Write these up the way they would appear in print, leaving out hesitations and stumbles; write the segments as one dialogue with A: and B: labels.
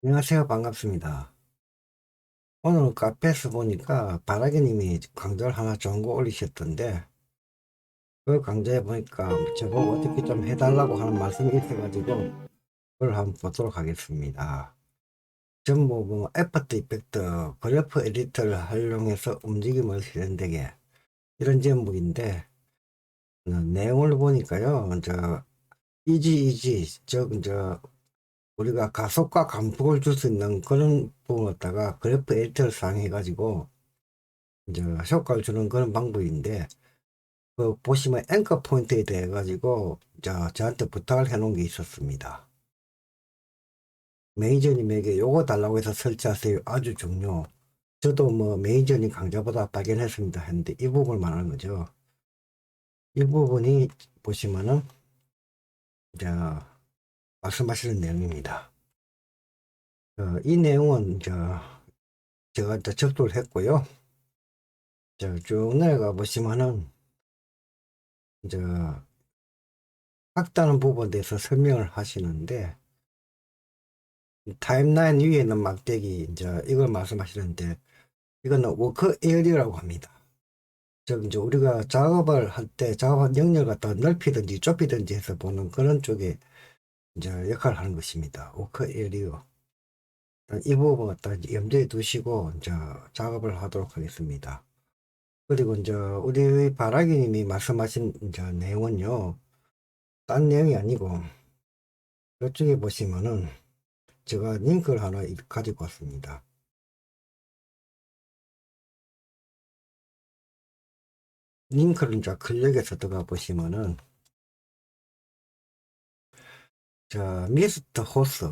A: 안녕하세요. 반갑습니다. 오늘 카페에서 보니까 바라기님이 강좌를 하나 좋은 거 올리셨던데, 그 강좌에 보니까 저보고 어떻게 좀 해달라고 하는 말씀이 있어가지고 그걸 한번 보도록 하겠습니다. 전부 애프터 이펙트 그래프 에디터를 활용해서 움직임을 실현되게, 이런 제목인데, 내용을 보니까요, 이지 우리가 가속과 감폭을 줄 수 있는 그런 부분을 갖다가 그래프 에디터를 사용해가지고 이제 효과를 주는 그런 방법인데, 그 보시면 앵커 포인트에 대해 가지고 저한테 부탁을 해 놓은 게 있었습니다. 매니저님에게 요거 달라고 해서 설치하세요. 아주 중요. 저도 매니저님 강좌보다 발견했습니다 했는데 이 부분을 말하는 거죠. 이 부분이 보시면은 이제 말씀하시는 내용입니다. 이 내용은 제가 이제 접수를 했고요. 쭉 내려가 보시면은 이제 각다른 부분에 대해서 설명을 하시는데, 타임라인 위에 있는 막대기, 이걸 말씀하시는데, 이거는 워크 에어리어라고 합니다. 즉, 이제 우리가 작업을 할 때 작업 영역을 갖다 넓히든지 좁히든지 해서 보는 그런 쪽에 이제 역할을 하는 것입니다. 워크 에어리어. 이 부분 갖다 이제 염두에 두시고 이제 작업을 하도록 하겠습니다. 그리고 이제 우리 바라기님이 말씀하신 이제 내용은요, 딴 내용이 아니고, 이쪽에 보시면은 제가 링크를 하나 가지고 왔습니다. 링크를 이제 클릭해서 들어가 보시면은 미스터 호스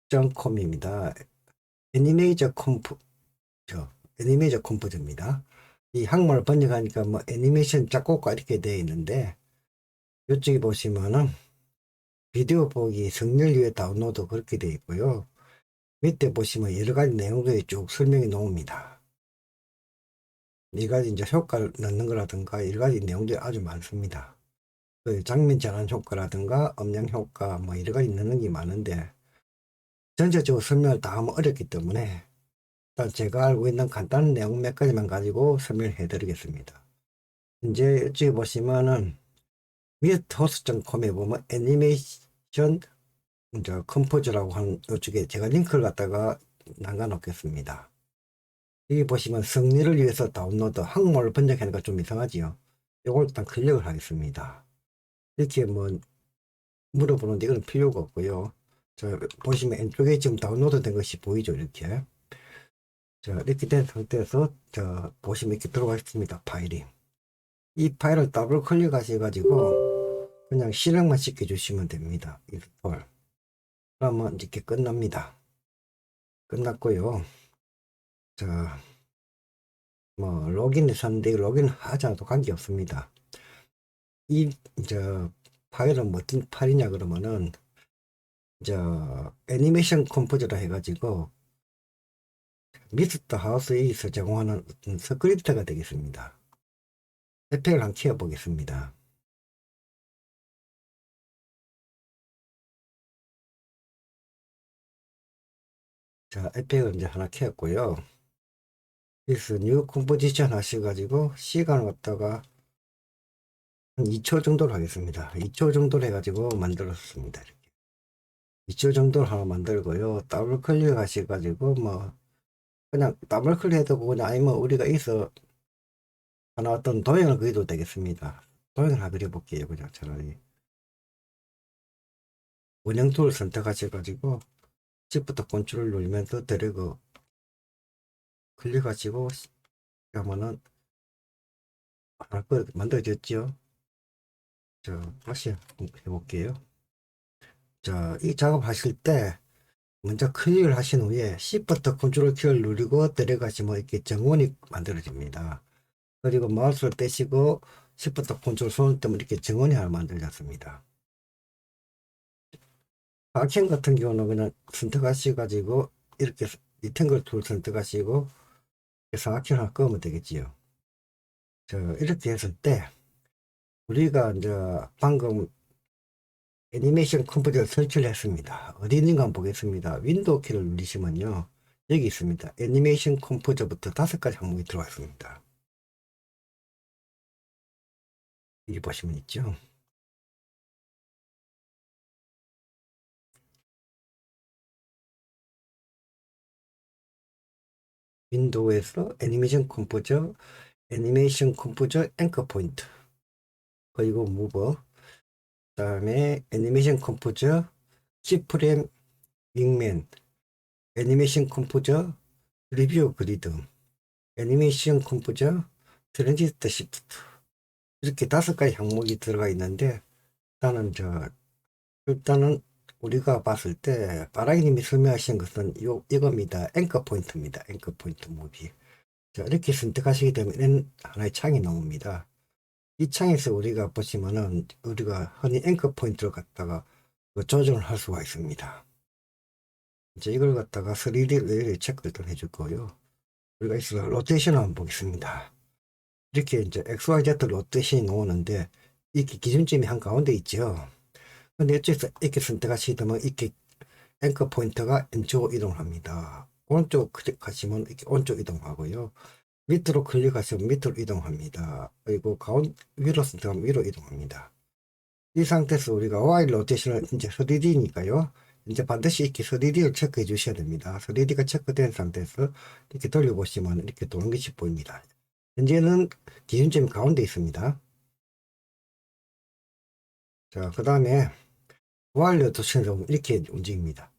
A: .com입니다. 애니메이저 컴프 애니메이저 컴포즈입니다. 이 한국말 번역하니까 애니메이션 작곡가 이렇게 되어 있는데, 이쪽에 보시면은 비디오 보기 성렬 위해 다운로드 그렇게 되어 있고요. 밑에 보시면 여러 가지 내용들이 쭉 설명이 나옵니다. 이 가지 이제 효과를 넣는 거라든가 여러 가지 내용들이 아주 많습니다. 그 장면 전환 효과라든가 음량 효과 여러 가지 넣는 게 많은데, 전체적으로 설명을 다 하면 어렵기 때문에 일단 제가 알고 있는 간단한 내용 몇 가지만 가지고 설명해 드리겠습니다. 이제 여기 보시면은 미스터호스.com에 보면 애니메이션 컴포즈라고 하는 이쪽에 제가 링크를 갖다가 남겨 놓겠습니다. 여기 보시면 승리를 위해서 다운로드, 한국말로 번역하니까 좀 이상하지요. 이걸 일단 클릭을 하겠습니다. 이렇게 물어보는데 이건 필요가 없고요. 보시면 왼쪽에 지금 다운로드 된 것이 보이죠, 이렇게. 이렇게 된 상태에서 보시면 이렇게 들어가 있습니다. 파일이. 이 파일을 더블 클릭 하셔가지고 그냥 실행만 시켜주시면 됩니다. 인스톨. 그러면 이렇게 끝납니다. 끝났고요. 자, 로그인을 샀는데 로그인 하지 않아도 관계없습니다. 이, 저, 파일은 어떤 파일이냐 그러면은, 애니메이션 컴포저라 해가지고, 미스터 하우스에서 제공하는 어떤 스크립트가 되겠습니다. 에펙을 한번 키워보겠습니다. 에펙을 이제 하나 키웠고요. 그래서 뉴 컴포지션 하셔가지고 시간을 갖다가 한 2초 정도로 하겠습니다. 2초 정도로 해가지고 만들었습니다. 이렇게. 2초 정도로 하나 만들고요. 더블 클릭 하셔가지고 그냥 더블 클릭해도 그냥 아니면 우리가 있어 하나 어떤 도형을 그려도 되겠습니다. 도형을 하나 그려볼게요. 그냥 차라리 원형 툴을 선택하셔가지고 Shift 컨트롤 누르면서 드래그 클릭하시고 하면은 하나 만들어졌죠. 다시 해볼게요. 이 작업하실 때 먼저 클릭을 하신 후에 Shift 컨트롤 키를 누르고 데려가시면 이렇게 정원이 만들어집니다. 그리고 마우스를 떼시고 Shift 컨트롤 손을 떼면 이렇게 정원이 하나 만들어졌습니다. 박형 같은 경우는 그냥 선택하셔가지고 이렇게 리탱글 툴 선택하시고 사각형 하나 끄면 되겠지요. 이렇게 했을 때 우리가 이제 방금 애니메이션 컴포저를 설치를 했습니다. 어디 있는가 한번 보겠습니다. 윈도우 키를 누르시면요. 여기 있습니다. 애니메이션 컴포저부터 5가지 항목이 들어가 있습니다. 여기 보시면 있죠. 윈도우에서 애니메이션 컴포저 앵커 포인트, 그리고 무버, 그 다음에 애니메이션 컴포저 키프레임 윙맨, 애니메이션 컴포저 리뷰 그리드, 애니메이션 컴포저 트랜지스터 시프트, 이렇게 5가지 항목이 들어가 있는데, 일단은 우리가 봤을 때 바라기님이 설명하신 것은 이겁니다. 앵커 포인트입니다. 앵커 포인트 무비. 자, 이렇게 선택하시게 되면 하나의 창이 나옵니다. 이 창에서 우리가 보시면은 우리가 흔히 앵커 포인트를 갖다가 조정을 할 수가 있습니다. 이제 이걸 갖다가 3D 레이어에 체크를 해줄 거고요. 우리가 있어서 로테이션을 한번 보겠습니다. 이렇게 이제 XYZ 로테이션이 나오는데 이게 기준점이 한 가운데 있죠. 근데 이쪽에서 이렇게 선택하시게 되면 이렇게 앵커 포인트가 왼쪽으로 이동을 합니다. 오른쪽 클릭하시면 이렇게 오른쪽 이동하고요. 밑으로 클릭하시면 밑으로 이동합니다. 그리고 위로 선택하면 위로 이동합니다. 이 상태에서 우리가 Y 로테이션을 이제 3D니까요. 이제 반드시 이렇게 3D를 체크해 주셔야 됩니다. 3D가 체크된 상태에서 이렇게 돌려보시면 이렇게 도는 것이 보입니다. 현재는 기준점이 가운데 있습니다. 자, 그 다음에 Y 로테이션은 이렇게 움직입니다.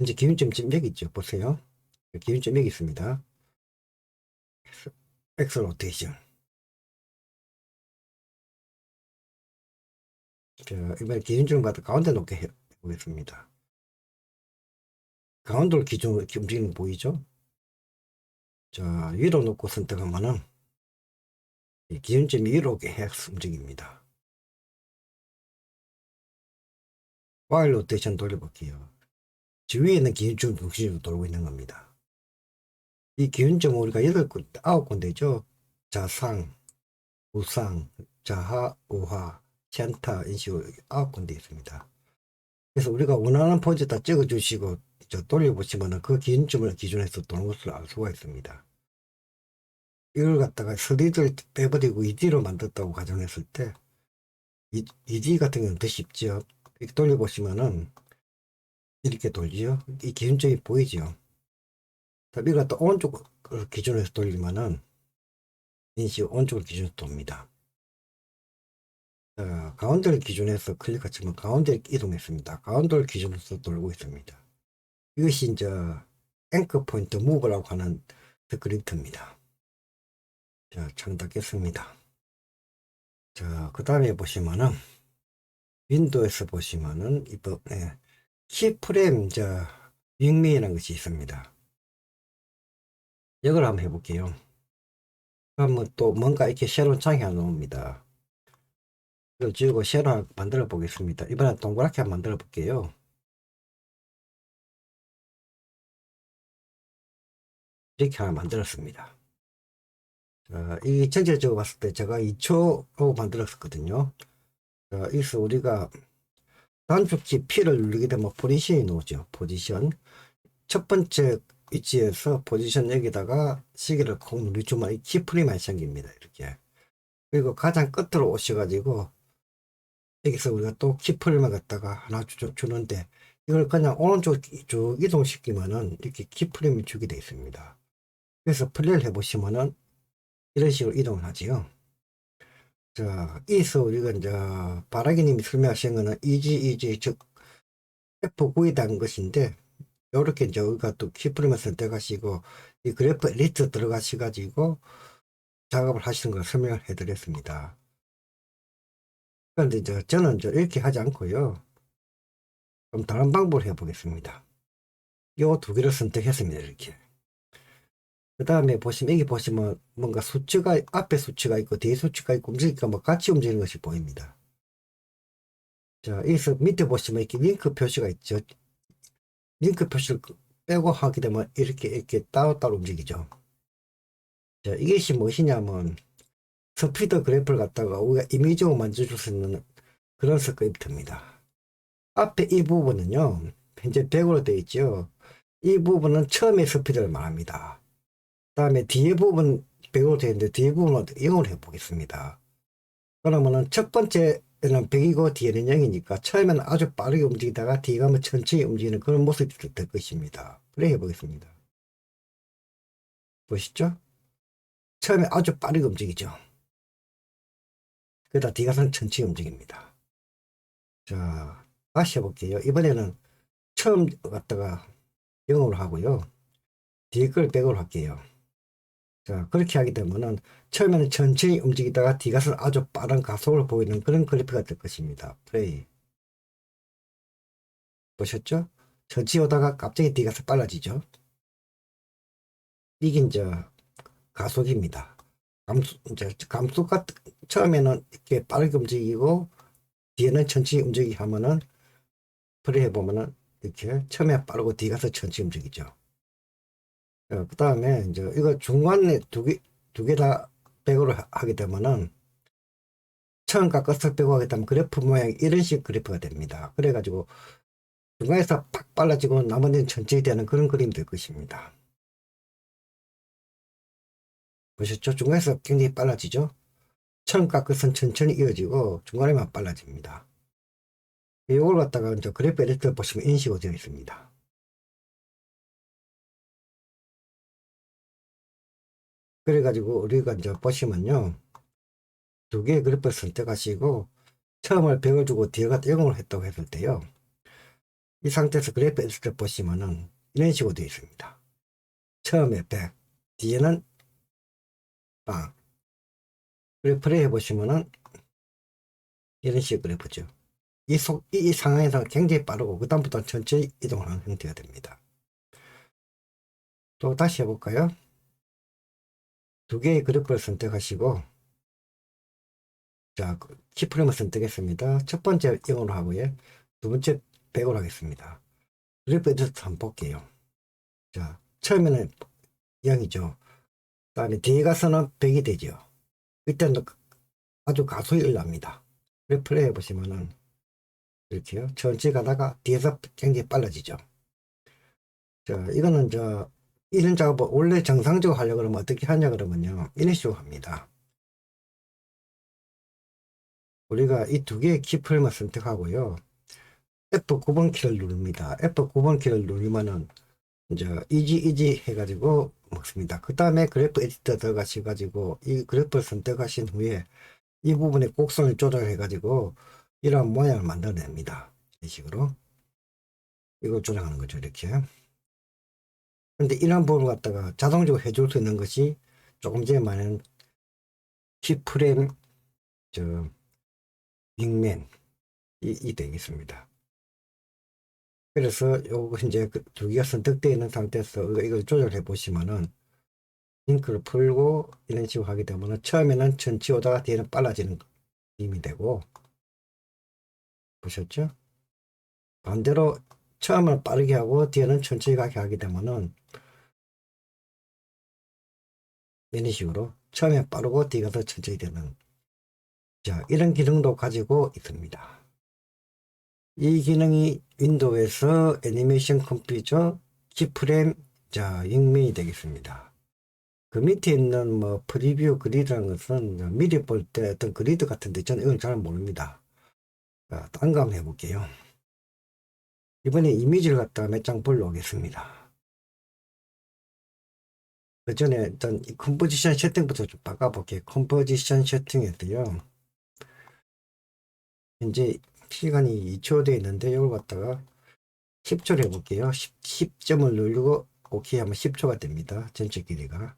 A: 이제 기준점 지금 여기 있죠. 보세요. 기준점 여기 있습니다. X 로테이션. 자, 이번에 기준점 받아 가운데 놓게 해보겠습니다. 가운데를 기준으로 이렇게 움직이는 거 보이죠? 자, 위로 놓고 선택하면은 이 기준점이 위로 오게 해서 움직입니다. Y 로테이션 돌려볼게요. 주위에 있는 기준점 중심으로 돌고 있는 겁니다. 이 기준점은 우리가 9군데죠. 자상, 우상, 자하, 우하, 센터, 이런 식으로 9군데 있습니다. 그래서 우리가 원하는 포즈 다 찍어주시고 돌려보시면 그 기준점을 기준해서 도는 것을 알 수가 있습니다. 이걸 갖다가 3D를 빼버리고 2D로 만들었다고 가정했을 때 2D 같은 경우는 더 쉽죠. 이렇게 돌려보시면은 이렇게 돌지요. 이 기준점이 보이죠. 이걸 갖다 오른쪽 기준에서 돌리면은 인식 오른쪽을 기준으로 돕니다. 자, 가운데를 기준해서 클릭하시면 가운데 이동했습니다. 가운데를 기준으로 돌고 있습니다. 이것이 이제 앵커 포인트 무브라고 하는 스크립트입니다. 자, 창 닫겠습니다. 자, 그 다음에 보시면은 윈도우에서 보시면은 이번에 키프레임 윙미라는 것이 있습니다. 이걸 한번 해볼게요. 그러면 또 뭔가 이렇게 새로운 창이 하나 나옵니다. 이걸 지우고 새로 하나 만들어 보겠습니다. 이번엔 동그랗게 한번 만들어 볼게요. 이렇게 하나 만들었습니다. 자, 이 전체적으로 봤을 때 제가 2초로 만들었었거든요. 자, 여기서 우리가 단축키 P를 누르게 되면 포지션이 나오죠. 포지션. 첫 번째 위치에서 포지션 여기다가 시계를 콕 누르주면 이 키프레임이 생깁니다. 이렇게. 그리고 가장 끝으로 오셔가지고 여기서 우리가 또 키프레임을 갖다가 하나 주는데 이걸 그냥 오른쪽 쭉 이동시키면은 이렇게 키프레임이 주게 되어 있습니다. 그래서 플레이를 해보시면은 이런 식으로 이동을 하지요. 자, 이서 우리가 이제 바라기님이 설명하신 거는 이지 즉 F9에 대한 것인데 이렇게 이제 우리가 또 키프레임을 선택하시고 이 그래프 에디터 들어가셔가지고 작업을 하시는 걸 설명을 해드렸습니다. 그런데 이제 저는 이제 이렇게 하지 않고요. 좀 다른 방법을 해보겠습니다. 요 2개를 선택했습니다. 이렇게. 그 다음에 보시면 여기 보시면 뭔가 수치가 앞에 수치가 있고 뒤에 수치가 있고 움직이니까 뭐 같이 움직이는 것이 보입니다. 자, 여기서 밑에 보시면 이렇게 링크 표시가 있죠. 링크 표시를 빼고 하게 되면 이렇게 따로따로 움직이죠. 자, 이것이 무엇이냐면 스피드 그래프를 갖다가 우리가 이미지로 만들어줄 수 있는 그런 스크립트입니다. 앞에 이 부분은요, 현재 100으로 되어 있죠. 이 부분은 처음에 스피드를 말합니다. 그 다음에 뒤에 부분 100으로 되어 있는데 뒤에 부분은 0으로 해보겠습니다. 그러면은 첫 번째는 100이고 뒤에는 0이니까 처음에는 아주 빠르게 움직이다가 뒤에 가면 천천히 움직이는 그런 모습이 될 것입니다. 그래 해보겠습니다. 보시죠? 처음에 아주 빠르게 움직이죠. 그러다 뒤에 가서는 천천히 움직입니다. 자, 다시 해볼게요. 이번에는 처음 갔다가 0으로 하고요. 뒤에 걸 100으로 할게요. 자, 그렇게 하게 되면은 처음에는 천천히 움직이다가 뒤에 가서 아주 빠른 가속을 보이는 그런 그래프가 될 것입니다. 플레이. 보셨죠? 천천히 오다가 갑자기 뒤에 가서 빨라지죠. 이게 이제 가속입니다. 이제 감속가 처음에는 이렇게 빠르게 움직이고 뒤에는 천천히 움직이게 하면은 플레이 해보면은 이렇게 처음에 빠르고 뒤에 가서 천천히 움직이죠. 그 다음에 이제 이거 중간에 두 개 다 100으로 하게 되면은 처음 깎아서 빼고 하게 되면 그래프 모양이 이런 식 그래프가 됩니다. 그래가지고 중간에서 팍 빨라지고 나머지는 천천히 되는 그런 그림이 될 것입니다. 보셨죠? 중간에서 굉장히 빨라지죠? 처음 깎아선 천천히 이어지고 중간에만 빨라집니다. 이걸 갖다가 이제 그래프 에디터 보시면 이런 식으로 되어 있습니다. 그래가지고 우리가 이제 보시면요. 두 개의 그래프를 선택하시고 처음을 100을 주고 뒤에가 0을 했다고 했을 때요. 이 상태에서 그래프 에디터 보시면은 이런 식으로 되어 있습니다. 처음에 100, 뒤에는 빵. 그래프를 해보시면은 이런 식의 그래프죠. 이 상황에서 굉장히 빠르고 그다음부터 천천히 이동하는 형태가 됩니다. 또 다시 해볼까요? 두 개의 그래프를 선택하시고 자, 키프레임을 선택했습니다. 첫 번째 0으로 하고요. 두 번째 100으로 하겠습니다. 그래프 에디터 한번 볼게요. 자, 처음에는 0이죠. 그 다음에 뒤에 가서는 100이 되죠. 이때는 아주 가속이 일납니다. 플레이 해보시면은 이렇게요. 천천히 가다가 뒤에서 굉장히 빨라지죠. 자, 이거는 이런 작업을 원래 정상적으로 하려고 그러면 어떻게 하냐 그러면요. 이런 식으로 합니다. 우리가 이 두 개의 키프레임을 선택하고요. F9번 키를 누릅니다. F9번 키를 누르면은 이제 이지 해가지고 먹습니다. 그 다음에 그래프 에디터 들어가셔가지고 이 그래프를 선택하신 후에 이 부분의 곡선을 조절해가지고 이런 모양을 만들어냅니다. 이 식으로 이걸 조정하는 거죠. 이렇게. 근데 이런 부분을 갖다가 자동적으로 해줄 수 있는 것이 조금 전에 말한 키프레임 윙맨 이 되겠습니다. 그래서 요거 이제 두 개가 선택되어 있는 상태에서 이걸 조절해 보시면은 링크를 풀고 이런 식으로 하게 되면 처음에는 천천히 오다가 뒤에는 빨라지는 힘이 되고 보셨죠? 반대로 처음은 빠르게 하고 뒤에는 천천히 가게 하게 되면은 이런 식으로 처음에 빠르고 뒤가 더 천천히 되는 자 이런 기능도 가지고 있습니다. 이 기능이 윈도우에서 애니메이션 컴퓨터 키프레임 윙맨이 되겠습니다. 그 밑에 있는 뭐 프리뷰 그리드라는 것은 미리 볼 때 어떤 그리드 같은데 저는 이건 잘 모릅니다. 자, 딴 거 한번 해볼게요. 이번에 이미지를 갖다가 몇 장 보러 오겠습니다. 그 전에 일단 이 컴포지션 세팅부터 좀 바꿔볼게요. 컴포지션 세팅에서요. 현재 시간이 2초 되어 있는데 이걸 갖다가 10초를 해볼게요. 10점을 누르고 오케이 하면 10초가 됩니다. 전체 길이가.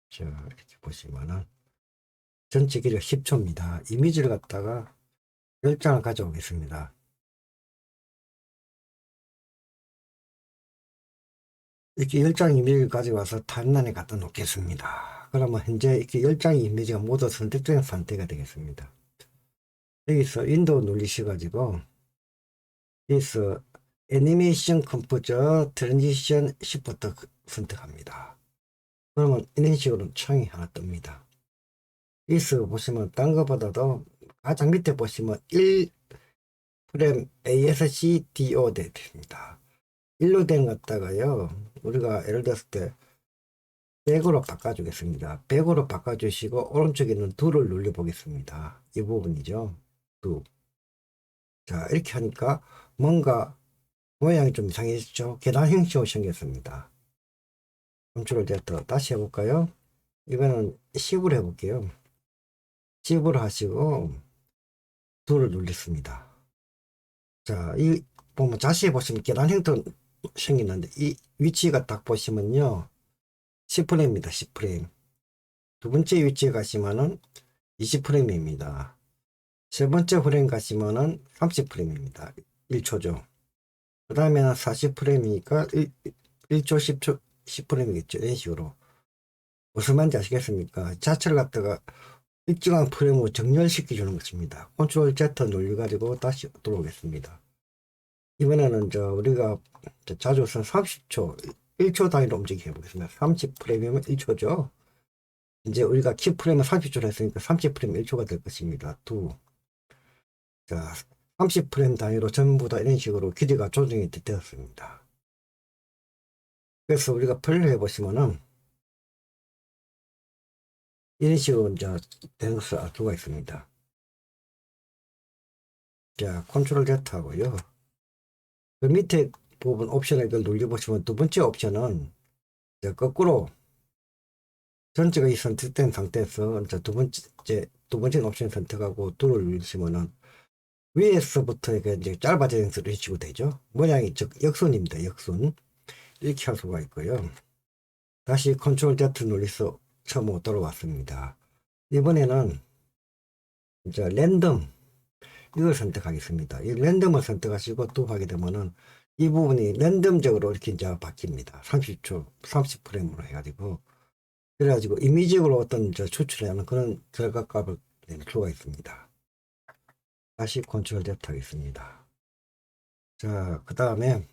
A: 자, 이렇게 보시면은 전체 길이가 10초입니다. 이미지를 갖다가 10장을 가져오겠습니다. 이렇게 10장 이미지를 가져와서 타임라인에 갖다 놓겠습니다. 그러면 현재 이렇게 10장의 이미지가 모두 선택된 상태가 되겠습니다. 여기서 윈도우 누르셔가지고 여기서 애니메이션 컴포저 트랜지션 시프트 선택합니다. 그러면 이런 식으로 창이 하나 뜹니다. 여기서 보시면 딴 거보다도 가장 밑에 보시면 1프레임 ASCDO 됩니다. 1로 된 것 갖다가요, 우리가 예를 들었을 때 100으로 바꿔주겠습니다. 100으로 바꿔주시고 오른쪽에 있는 2를 눌러 보겠습니다. 이 부분이죠. 2. 자, 이렇게 하니까 뭔가 모양이 좀 이상해졌죠. 계단 형식으로 생겼습니다. 컨트롤 Z 다시 해볼까요? 이번엔 10으로 해볼게요. 10으로 하시고 2를 눌렀습니다. 자, 이 보면 자세히 보시면 계단 형태 생기는데 이 위치가 딱 보시면요, 10프레임입니다. 10프레임. 두 번째 위치에 가시면은 20프레임입니다. 세 번째 프레임 가시면은 30프레임입니다. 1초죠. 그 다음에는 40프레임이니까 1초 10초 10프레임이겠죠. 이런 식으로. 무슨 말인지 아시겠습니까? 자체를 갖다가 일정한 프레임으로 정렬시켜 주는 것입니다. 컨트롤 Z 눌러가지고 다시 들어오겠습니다. 이번에는 우리가 자주 쓰는 30초, 1초 단위로 움직여 보겠습니다. 30프레임이면 1초죠. 이제 우리가 키프레임은 30초로 했으니까 30프레임 1초가 될 것입니다. 자, 30프레임 단위로 전부 다 이런 식으로 길이가 조정이 되었습니다. 그래서 우리가 플레이 해보시면은 이런 식으로 이제 되는 것을 알 수가 있습니다. 자, 컨트롤 Z 하고요. 그 밑에 부분 옵션을 눌러보시면 두 번째 옵션은 거꾸로 전체가 이 선택된 상태에서 두 번째 옵션 선택하고 2를 누르시면은 위에서부터 이제 짧아지는 이런 식으로 되죠. 모양이 즉 역순입니다. 역순. 이렇게 할 수가 있고요. 다시 컨트롤 Z 눌러서 처음으로 돌아왔습니다. 이번에는 이제 랜덤 이걸 선택하겠습니다. 이 랜덤을 선택하시고 또 하게 되면은 이 부분이 랜덤적으로 이렇게 이제 바뀝니다. 30초, 30프레임으로 해가지고. 그래가지고 임의적으로 어떤 추출하는 그런 결과값을 낼 수가 있습니다. 다시 컨트롤 Z 하겠습니다. 자, 그 다음에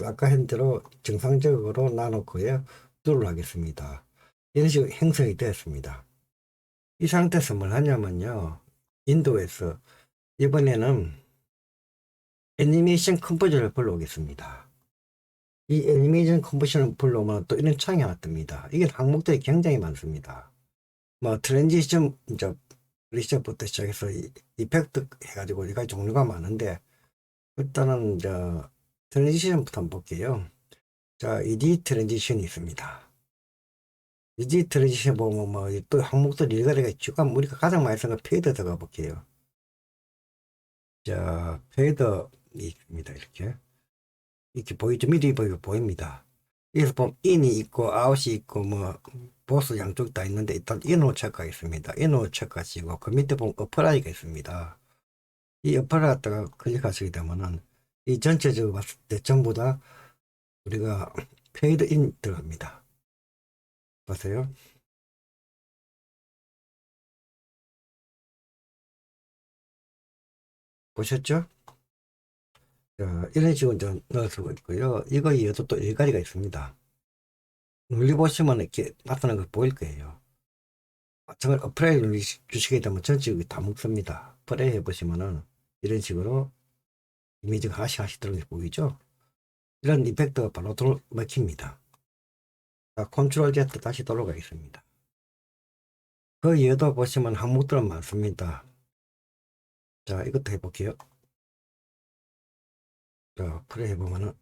A: 아까 한 대로 정상적으로 나놓고요. 뚫을 하겠습니다. 이런 식으로 형성이 되었습니다. 이 상태에서 뭘 하냐면요, 윈도우에서 이번에는 애니메이션 컴포저를 불러오겠습니다. 이 애니메이션 컴포저를 불러오면 또 이런 창이 하나 뜹니다. 이게 항목들이 굉장히 많습니다. 뭐 트랜지션, 이제 리셋부터 시작해서 이펙트 해가지고 여러 가지 종류가 많은데, 일단은 트랜지션부터 한번 볼게요. 자, ED 트랜지션이 있습니다. ED 트랜지션 보면 뭐 또 항목들이 여러 가지가 있죠. 그럼 우리가 가장 많이 쓰는 거 페이더 들어가 볼게요. 자, 페이더이 있습니다. 이렇게 보이죠? 미리 보입니다. 여기서 보면 인이 있고 아웃이 있고 뭐 보스 양쪽 다 있는데 일단 인으로 체크하겠습니다. 인으로 체크하시고 그 밑에 보면 어플라이가 있습니다. 이 어플을 갖다가 클릭하시게 되면은 이 전체적으로 봤을 때 전부 다 우리가 페이드 인 들어갑니다. 보세요. 보셨죠? 자, 이런 식으로 이제 넣을 수가 있고요. 이거 이어도 또 10가지가 있습니다. 눌러보시면 이렇게 나타나는 거 보일 거예요. 정말 어플라이 눌러주시게 되면 전체 다 먹습니다. 플레이 해보시면은 이런 식으로 이미지가 하나씩 들어오는 게 보이죠? 이런 이펙트가 바로 먹힙니다. 자, 컨트롤 Z 다시 돌아가겠습니다. 그 이에도 보시면 항목들은 많습니다. 자, 이것도 해볼게요. 자, 플레이 해보면은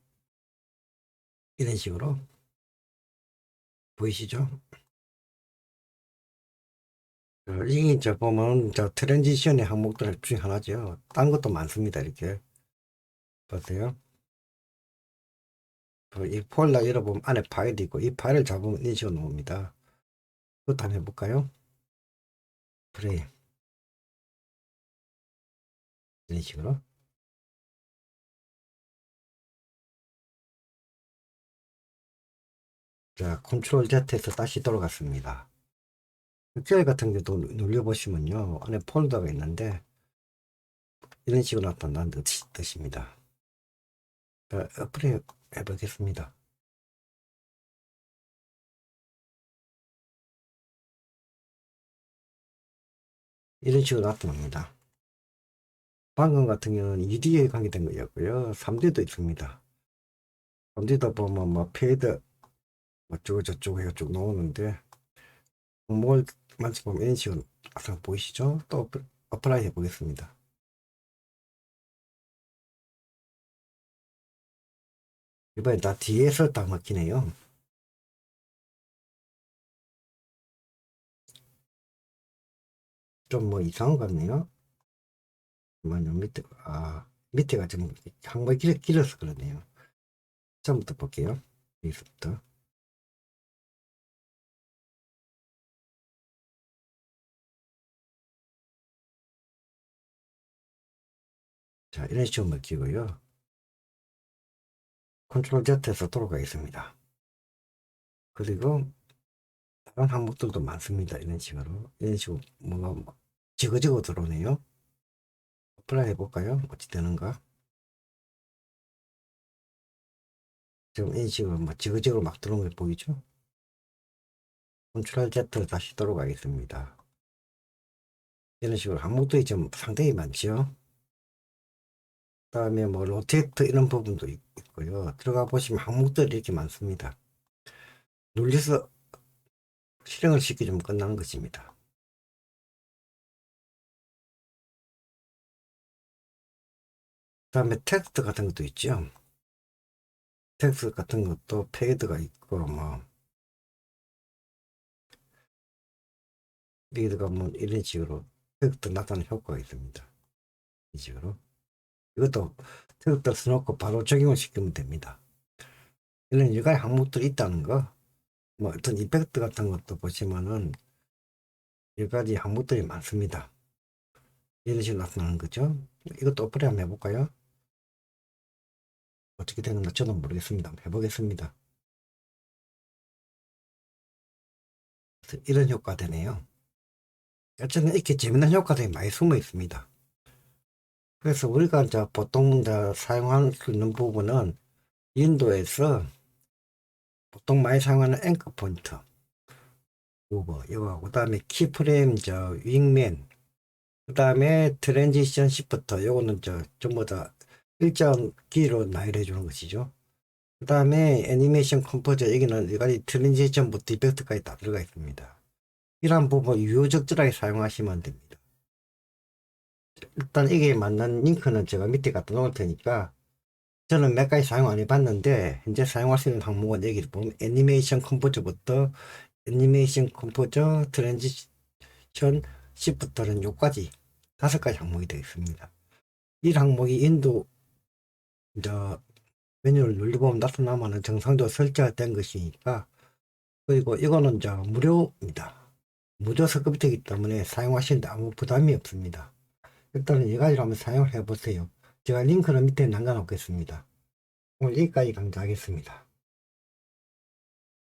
A: 이런 식으로 보이시죠? 이게 이제 보면 트랜지션의 항목들 중에 하나죠. 딴 것도 많습니다. 이렇게 보세요. 이 폴더 열어보면 안에 파일이 있고 이 파일을 잡으면 이런 식으로 나옵니다. 그것도 한번 해볼까요? 그래, 이런 식으로. 자, 컨트롤 Z에서 다시 돌아갔습니다. 엑셀 같은 경우도 눌려보시면요, 안에 폴더가 있는데 이런 식으로 나타난 뜻입니다. 자, 어플에 해보겠습니다. 이런 식으로 나타납니다. 방금 같은 경우는 2D에 관계된 거였고요. 3D도 있습니다. 3D다 보면 뭐 페이드 어쩌고 저쩌고 해가 쭉 나오는데 뭘 만져보면 이런 식으로 항상 보이시죠? 또 어플라이 해보겠습니다. 이번엔 다 뒤에서 딱 막히네요. 좀 뭐 이상한 것 같네요. 잠깐만요. 밑에가 좀 항목이 길어서 그러네요. 처음부터 볼게요. 여기서부터. 자, 이런 식으로 먹히고요. 컨트롤 Z에서 돌아가겠습니다. 그리고 다른 항목들도 많습니다. 이런 식으로. 이런 식으로 뭐가 지그재그 들어오네요. 어플라이 해볼까요? 어찌 되는가? 지금 이런 식으로 뭐 지그재그로 막 들어오는 게 보이죠? 컨트롤 Z 다시 돌아가겠습니다. 이런 식으로 항목들이 좀 상당히 많죠. 그 다음에 뭐 로테이트 이런 부분도 있고요. 들어가 보시면 항목들이 이렇게 많습니다. 눌려서 실행을 시키면 끝나는 것입니다. 그 다음에 텍스트 같은 것도 있죠. 텍스트 같은 것도 페이드가 있고 뭐 페이드가 뭐 이런 식으로 텍스트 나타나는 효과가 있습니다. 이 식으로 이것도 텍스트 써놓고 바로 적용을 시키면 됩니다. 이런 여러 가지 항목들이 있다는 거, 뭐 어떤 이펙트 같은 것도 보시면은 여러 가지 항목들이 많습니다. 이런 식으로 나타나는 거죠. 이것도 어플에 한번 해볼까요? 어떻게 되는지 저도 모르겠습니다. 한번 해보겠습니다. 이런 효과가 되네요. 어쨌든 이렇게 재미난 효과들이 많이 숨어 있습니다. 그래서 우리가 이제 보통 이제 사용할 수 있는 부분은 윈도우에서 보통 많이 사용하는 앵커 포인트, 이거, 그 다음에 키프레임, 윙맨, 그 다음에 트랜지션 시프터, 요거는 전부 다 일정 길이로 나열해 주는 것이죠. 그 다음에 애니메이션 컴포저, 여기는 여기까지 트랜지션부터 이펙트까지 다 들어가 있습니다. 이러한 부분 유효적절하게 사용하시면 됩니다. 일단 이게 맞는 링크는 제가 밑에 갖다 놓을 테니까 저는 몇 가지 사용 안 해봤는데 현재 사용할 수 있는 항목은 여기를 보면 애니메이션 컴포저부터 애니메이션 컴포저 트랜지션 시프트는 요까지 5가지 항목이 되어 있습니다. 이 항목이 인도 메뉴를 눌러보면 나타나면 정상적으로 설치가 된 것이니까, 그리고 이거는 무료입니다. 무료 서비스이기 때문에 사용하시는데 아무 부담이 없습니다. 일단은 이 가지로 한번 사용을 해보세요. 제가 링크는 밑에 남겨놓겠습니다. 오늘 여기까지 강좌하겠습니다.